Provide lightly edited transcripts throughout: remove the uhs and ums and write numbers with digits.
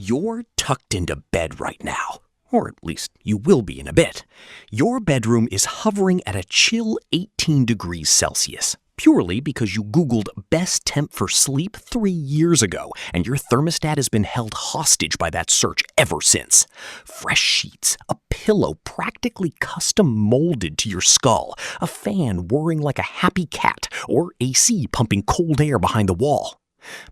You're tucked into bed right now, or at least you will be in a bit. Your bedroom is hovering at a chill 18 degrees Celsius, purely because you Googled best temp for sleep 3 years ago, and your thermostat has been held hostage by that search ever since. Fresh sheets, a pillow practically custom molded to your skull, a fan whirring like a happy cat, or AC pumping cold air behind the wall.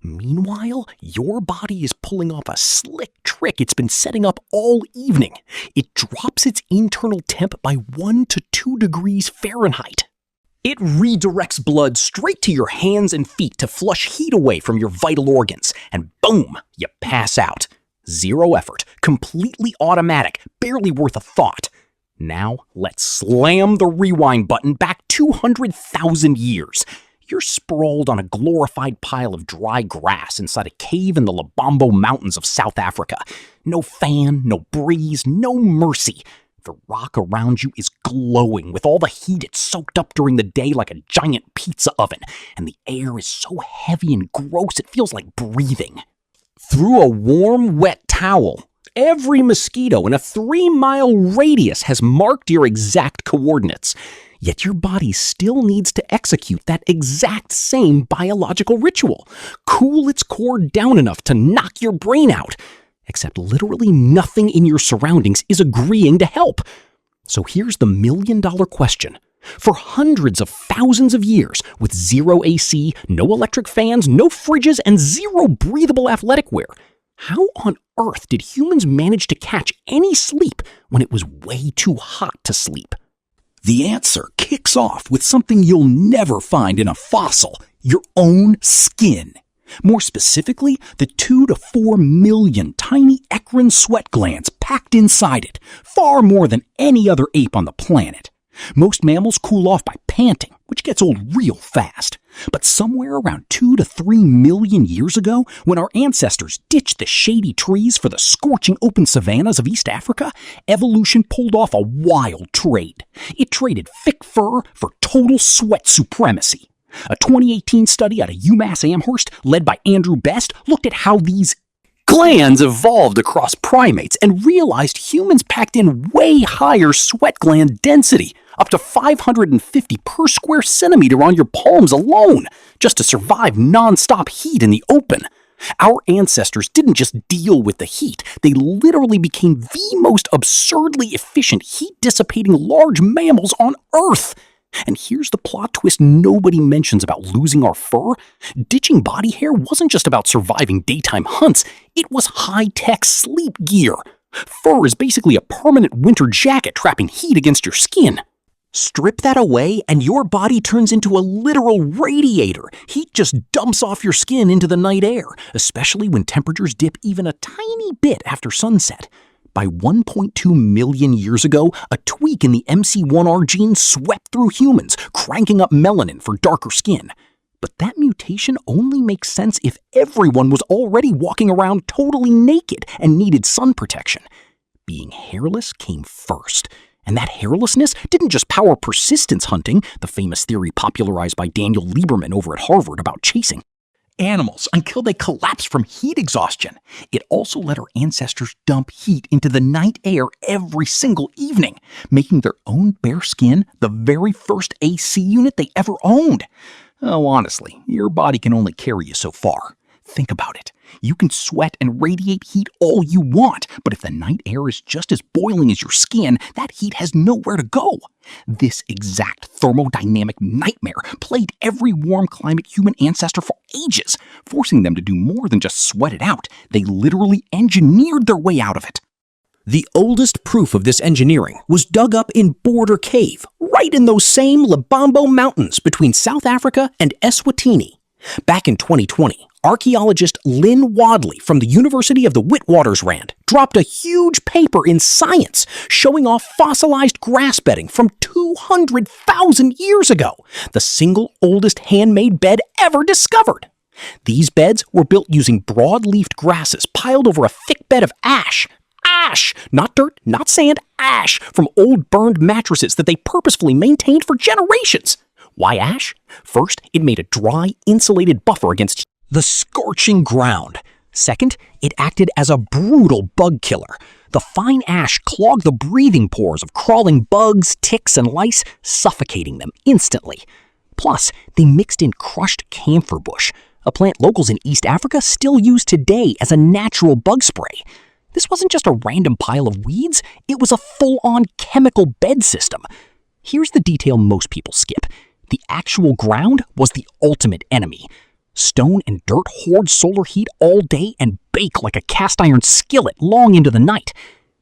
Meanwhile, your body is pulling off a slick trick it's been setting up all evening. It drops its internal temp by 1 to 2 degrees Fahrenheit. It redirects blood straight to your hands and feet to flush heat away from your vital organs, and boom, you pass out. Zero effort, completely automatic, barely worth a thought. Now, let's slam the rewind button back 200,000 years. You're sprawled on a glorified pile of dry grass inside a cave in the Lubombo Mountains of South Africa. No fan, no breeze, no mercy. The rock around you is glowing with all the heat it soaked up during the day like a giant pizza oven, and the air is so heavy and gross it feels like breathing. Through a warm, wet towel, every mosquito in a 3-mile radius has marked your exact coordinates. Yet your body still needs to execute that exact same biological ritual. Cool its core down enough to knock your brain out. Except literally nothing in your surroundings is agreeing to help. So here's the million-dollar question. For hundreds of thousands of years, with zero AC, no electric fans, no fridges, and zero breathable athletic wear, how on earth did humans manage to catch any sleep when it was way too hot to sleep? The answer kicks off with something you'll never find in a fossil, your own skin. More specifically, the 2 to 4 million tiny eccrine sweat glands packed inside it, far more than any other ape on the planet. Most mammals cool off by panting, which gets old real fast. But somewhere around 2 to 3 million years ago, when our ancestors ditched the shady trees for the scorching open savannas of East Africa, evolution pulled off a wild trade. It traded thick fur for total sweat supremacy. A 2018 study out of UMass Amherst, led by Andrew Best, looked at how these glands evolved across primates and realized humans packed in way higher sweat gland density, up to 550 per square centimeter on your palms alone, just to survive non-stop heat in the open. Our ancestors didn't just deal with the heat, they literally became the most absurdly efficient heat-dissipating large mammals on Earth. And here's the plot twist nobody mentions about losing our fur. Ditching body hair wasn't just about surviving daytime hunts, it was high-tech sleep gear. Fur is basically a permanent winter jacket trapping heat against your skin. Strip that away and your body turns into a literal radiator. Heat just dumps off your skin into the night air, especially when temperatures dip even a tiny bit after sunset. By 1.2 million years ago, a tweak in the MC1R gene swept through humans, cranking up melanin for darker skin. But that mutation only makes sense if everyone was already walking around totally naked and needed sun protection. Being hairless came first. And that hairlessness didn't just power persistence hunting, the famous theory popularized by Daniel Lieberman over at Harvard about chasing animals until they collapse from heat exhaustion. It also let our ancestors dump heat into the night air every single evening, making their own bare skin the very first AC unit they ever owned. Oh, honestly, your body can only carry you so far. Think about it. You can sweat and radiate heat all you want, but if the night air is just as boiling as your skin, that heat has nowhere to go. This exact thermodynamic nightmare plagued every warm climate human ancestor for ages, forcing them to do more than just sweat it out. They literally engineered their way out of it. The oldest proof of this engineering was dug up in Border Cave, right in those same Lubombo Mountains between South Africa and Eswatini. Back in 2020, archaeologist Lynn Wadley from the University of the Witwatersrand dropped a huge paper in Science showing off fossilized grass bedding from 200,000 years ago, the single oldest handmade bed ever discovered. These beds were built using broad-leafed grasses piled over a thick bed of ash. Ash! Not dirt, not sand, ash from old burned mattresses that they purposefully maintained for generations. Why ash? First, it made a dry, insulated buffer against the scorching ground. Second, it acted as a brutal bug killer. The fine ash clogged the breathing pores of crawling bugs, ticks, and lice, suffocating them instantly. Plus, they mixed in crushed camphor bush, a plant locals in East Africa still use today as a natural bug spray. This wasn't just a random pile of weeds, it was a full-on chemical bed system. Here's the detail most people skip. The actual ground was the ultimate enemy. Stone and dirt hoard solar heat all day and bake like a cast iron skillet long into the night.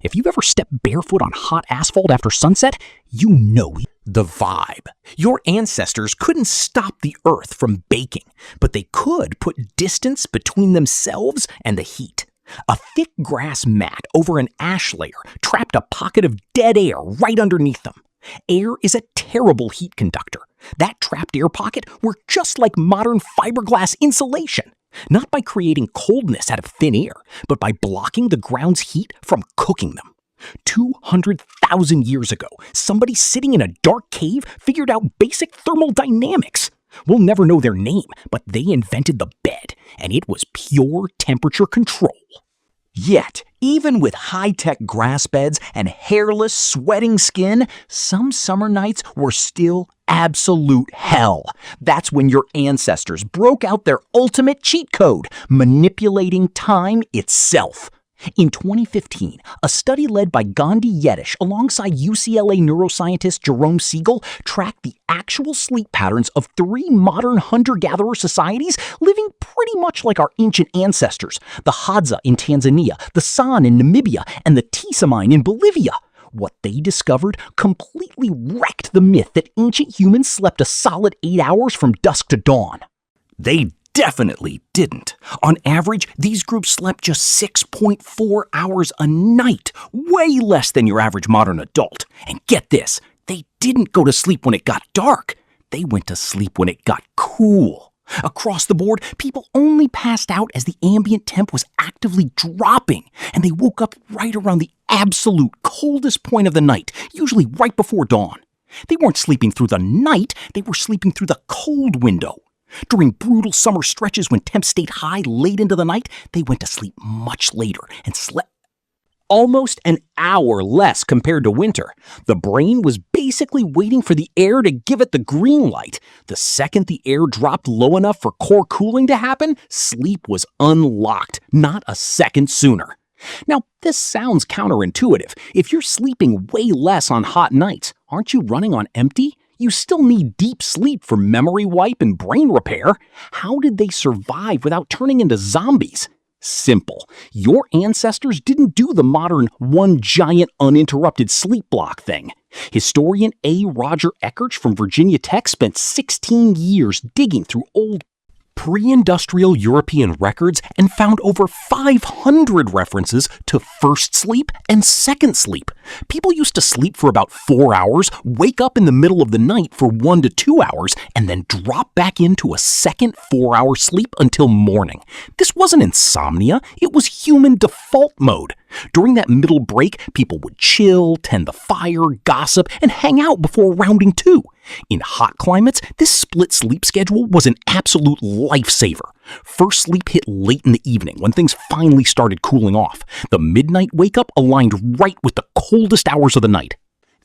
If you've ever stepped barefoot on hot asphalt after sunset, you know the vibe. Your ancestors couldn't stop the earth from baking, but they could put distance between themselves and the heat. A thick grass mat over an ash layer trapped a pocket of dead air right underneath them. Air is a terrible heat conductor. That trapped air pocket worked just like modern fiberglass insulation, not by creating coldness out of thin air, but by blocking the ground's heat from cooking them. 200,000 years ago, somebody sitting in a dark cave figured out basic thermodynamics. We'll never know their name, but they invented the bed, and it was pure temperature control. Yet, even with high-tech grass beds and hairless, sweating skin, some summer nights were still absolute hell. That's when your ancestors broke out their ultimate cheat code, manipulating time itself. In 2015, a study led by Gandhi Yetish alongside UCLA neuroscientist Jerome Siegel tracked the actual sleep patterns of 3 modern hunter-gatherer societies living pretty much like our ancient ancestors, the Hadza in Tanzania, the San in Namibia, and the Tisamine in Bolivia. What they discovered completely wrecked the myth that ancient humans slept a solid 8 hours from dusk to dawn. They definitely didn't. On average, these groups slept just 6.4 hours a night, way less than your average modern adult. And get this, they didn't go to sleep when it got dark. They went to sleep when it got cool. Across the board, people only passed out as the ambient temp was actively dropping, and they woke up right around the absolute coldest point of the night, usually right before dawn. They weren't sleeping through the night, they were sleeping through the cold window. During brutal summer stretches when temps stayed high late into the night, they went to sleep much later and slept almost an hour less compared to winter. The brain was basically waiting for the air to give it the green light. The second the air dropped low enough for core cooling to happen, sleep was unlocked, not a second sooner. Now, this sounds counterintuitive. If you're sleeping way less on hot nights, aren't you running on empty? You still need deep sleep for memory wipe and brain repair. How did they survive without turning into zombies? Simple. Your ancestors didn't do the modern one giant uninterrupted sleep block thing. Historian A. Roger Eckerch from Virginia Tech spent 16 years digging through old pre-industrial European records and found over 500 references to first sleep and second sleep. People used to sleep for about 4 hours, wake up in the middle of the night for 1 to 2 hours, and then drop back into a second 4-hour sleep until morning. This wasn't insomnia, it was human default mode. During that middle break, people would chill, tend the fire, gossip, and hang out before rounding 2. In hot climates, this split sleep schedule was an absolute lifesaver. First sleep hit late in the evening when things finally started cooling off. The midnight wake-up aligned right with the coldest hours of the night.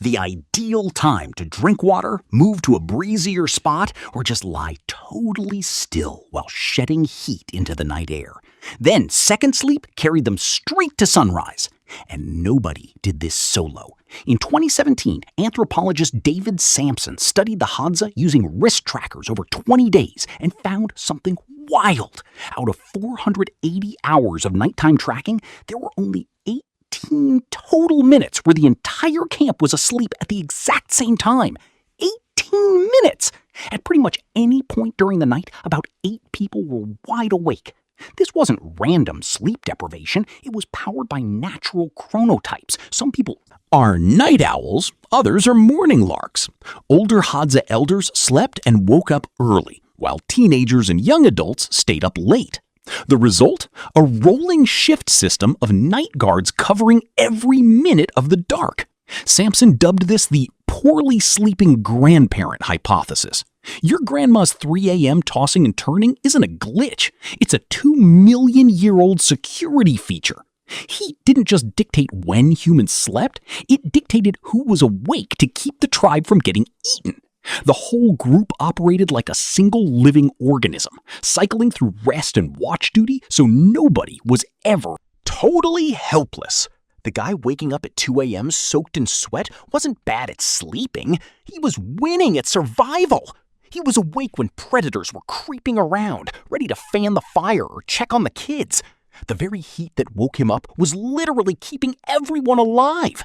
The ideal time to drink water, move to a breezier spot, or just lie totally still while shedding heat into the night air. Then second sleep carried them straight to sunrise. And nobody did this solo. In 2017, anthropologist David Sampson studied the Hadza using wrist trackers over 20 days and found something wild. Out of 480 hours of nighttime tracking, there were only 18 total minutes where the entire camp was asleep at the exact same time. 18 minutes! At pretty much any point during the night, about 8 people were wide awake. This wasn't random sleep deprivation, it was powered by natural chronotypes. Some people are night owls, others are morning larks. Older Hadza elders slept and woke up early, while teenagers and young adults stayed up late. The result? A rolling shift system of night guards covering every minute of the dark. Sampson dubbed this the poorly sleeping grandparent hypothesis. Your grandma's 3 a.m. tossing and turning isn't a glitch. It's a 2 million-year-old security feature. Heat didn't just dictate when humans slept, it dictated who was awake to keep the tribe from getting eaten. The whole group operated like a single living organism, cycling through rest and watch duty so nobody was ever Totally helpless. The guy waking up at 2 a.m. soaked in sweat wasn't bad at sleeping. He was winning at survival. He was awake when predators were creeping around, ready to fan the fire or check on the kids. The very heat that woke him up was literally keeping everyone alive.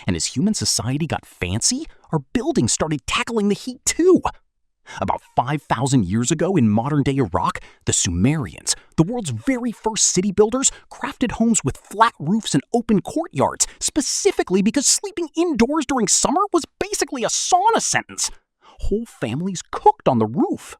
And as human society got fancy, our buildings started tackling the heat too. About 5,000 years ago in modern-day Iraq, the Sumerians, the world's very first city builders, crafted homes with flat roofs and open courtyards, specifically because sleeping indoors during summer was basically a sauna sentence. Whole families cooked on the roof,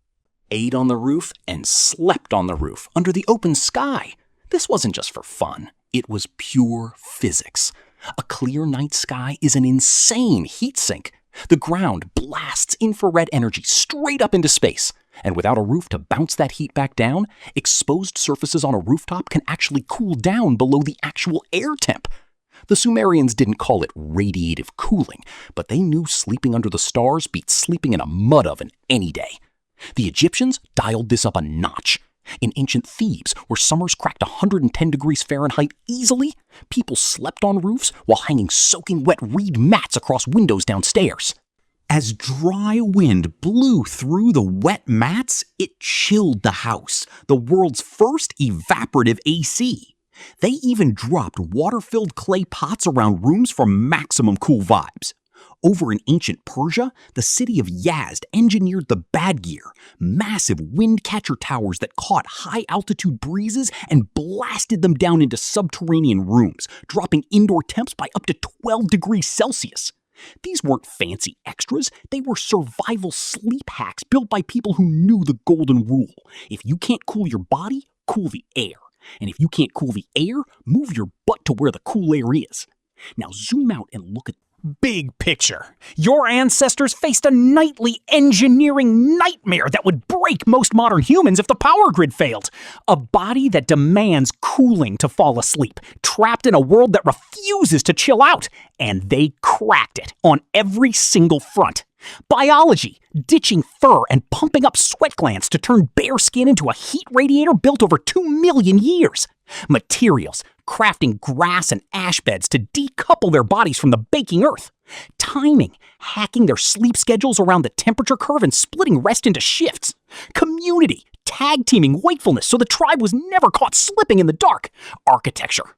ate on the roof, and slept on the roof under the open sky. This wasn't just for fun. It was pure physics. A clear night sky is an insane heat sink. The ground blasts infrared energy straight up into space, and without a roof to bounce that heat back down, exposed surfaces on a rooftop can actually cool down below the actual air temp. The Sumerians didn't call it radiative cooling, but they knew sleeping under the stars beat sleeping in a mud oven any day. The Egyptians dialed this up a notch. In ancient Thebes, where summers cracked 110 degrees Fahrenheit easily, people slept on roofs while hanging soaking wet reed mats across windows downstairs. As dry wind blew through the wet mats, it chilled the house, the world's first evaporative AC. They even dropped water-filled clay pots around rooms for maximum cool vibes. Over in ancient Persia, the city of Yazd engineered the badgir, massive wind catcher towers that caught high-altitude breezes and blasted them down into subterranean rooms, dropping indoor temps by up to 12 degrees Celsius. These weren't fancy extras, they were survival sleep hacks built by people who knew the golden rule. If you can't cool your body, cool the air. And if you can't cool the air, move your butt to where the cool air is. Now zoom out and look at big picture. Your ancestors faced a nightly engineering nightmare that would break most modern humans if the power grid failed. A body that demands cooling to fall asleep, trapped in a world that refuses to chill out. And they cracked it on every single front. Biology, ditching fur and pumping up sweat glands to turn bare skin into a heat radiator built over 2 million years. Materials, crafting grass and ash beds to decouple their bodies from the baking earth. Timing, hacking their sleep schedules around the temperature curve and splitting rest into shifts. Community, tag teaming wakefulness so the tribe was never caught slipping in the dark. Architecture,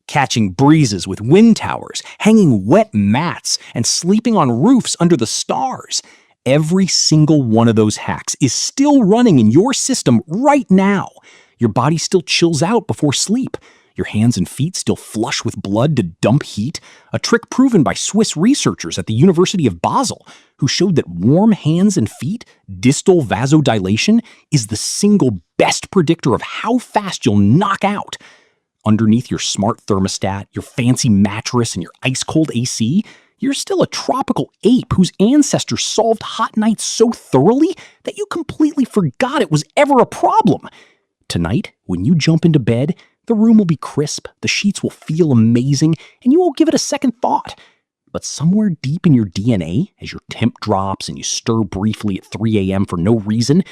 catching breezes with wind towers, hanging wet mats, and sleeping on roofs under the stars. Every single one of those hacks is still running in your system right now. Your body still chills out before sleep. Your hands and feet still flush with blood to dump heat, a trick proven by Swiss researchers at the University of Basel, who showed that warm hands and feet, distal vasodilation, is the single best predictor of how fast you'll knock out. Underneath your smart thermostat, your fancy mattress, and your ice-cold AC, you're still a tropical ape whose ancestors solved hot nights so thoroughly that you completely forgot it was ever a problem. Tonight, when you jump into bed, the room will be crisp, the sheets will feel amazing, and you won't give it a second thought. But somewhere deep in your DNA, as your temp drops and you stir briefly at 3 a.m. for no reason,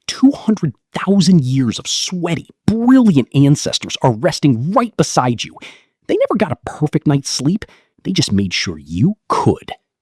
200,000 years of sweaty, brilliant ancestors are resting right beside you. They never got a perfect night's sleep, they just made sure you could.